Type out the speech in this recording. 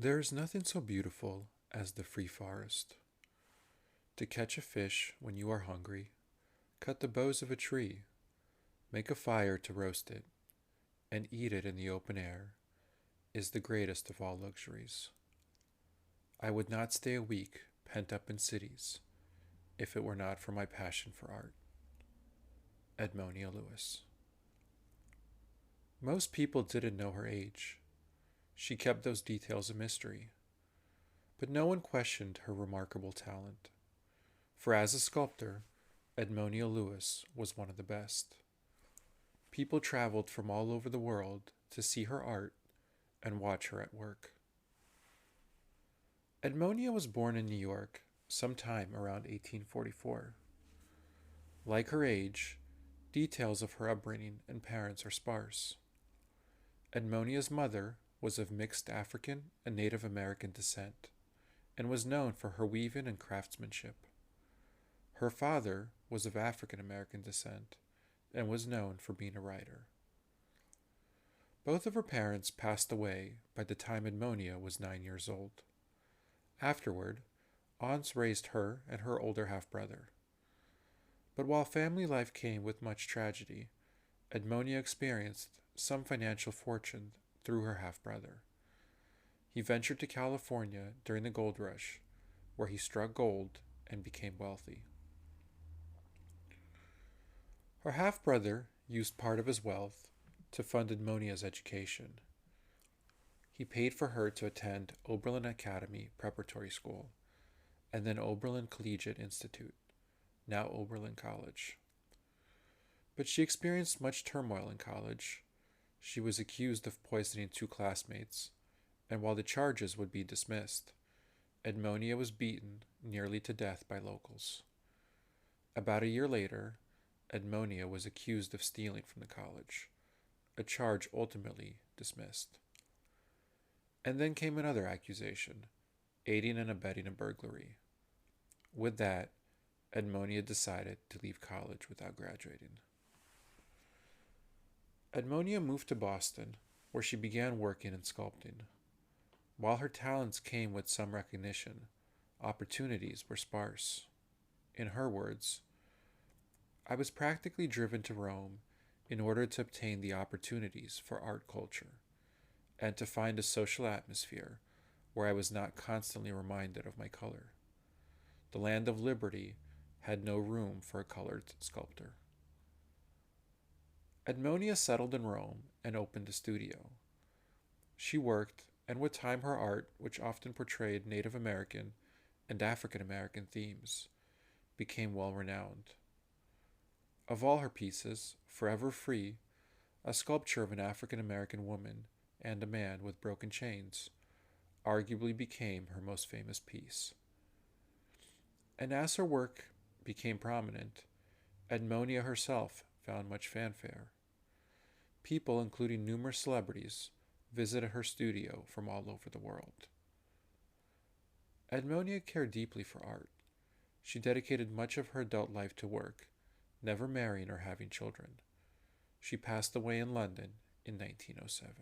There is nothing so beautiful as the free forest. To catch a fish when you are hungry, cut the boughs of a tree, make a fire to roast it, and eat it in the open air is the greatest of all luxuries. I would not stay a week pent up in cities if it were not for my passion for art. Edmonia Lewis. Most people didn't know her age. She kept those details a mystery, but no one questioned her remarkable talent. For as a sculptor, Edmonia Lewis was one of the best. People traveled from all over the world to see her art and watch her at work. Edmonia was born in New York sometime around 1844. Like her age, details of her upbringing and parents are sparse. Edmonia's mother was of mixed African and Native American descent and was known for her weaving and craftsmanship. Her father was of African American descent and was known for being a writer. Both of her parents passed away by the time Edmonia was 9 years old. Afterward, aunts raised her and her older half brother. But while family life came with much tragedy, Edmonia experienced some financial fortune through her half brother. He ventured to California during the gold rush, where he struck gold and became wealthy. Her half brother used part of his wealth to fund Edmonia's education. He paid for her to attend Oberlin Academy Preparatory School and then Oberlin Collegiate Institute, now Oberlin College. But she experienced much turmoil in college. She was accused of poisoning two classmates, and while the charges would be dismissed, Edmonia was beaten nearly to death by locals. About a year later, Edmonia was accused of stealing from the college, a charge ultimately dismissed. And then came another accusation, aiding and abetting a burglary. With that, Edmonia decided to leave college without graduating. Edmonia moved to Boston, where she began working in sculpting. While her talents came with some recognition, opportunities were sparse. In her words, I was practically driven to Rome in order to obtain the opportunities for art culture and to find a social atmosphere where I was not constantly reminded of my color. The land of liberty had no room for a colored sculptor. Edmonia settled in Rome and opened a studio. She worked, and with time her art, which often portrayed Native American and African American themes, became well renowned. Of all her pieces, Forever Free, a sculpture of an African American woman and a man with broken chains, arguably became her most famous piece. And as her work became prominent, Edmonia herself found much fanfare. People, including numerous celebrities, visited her studio from all over the world. Edmonia cared deeply for art. She dedicated much of her adult life to work, never marrying or having children. She passed away in London in 1907.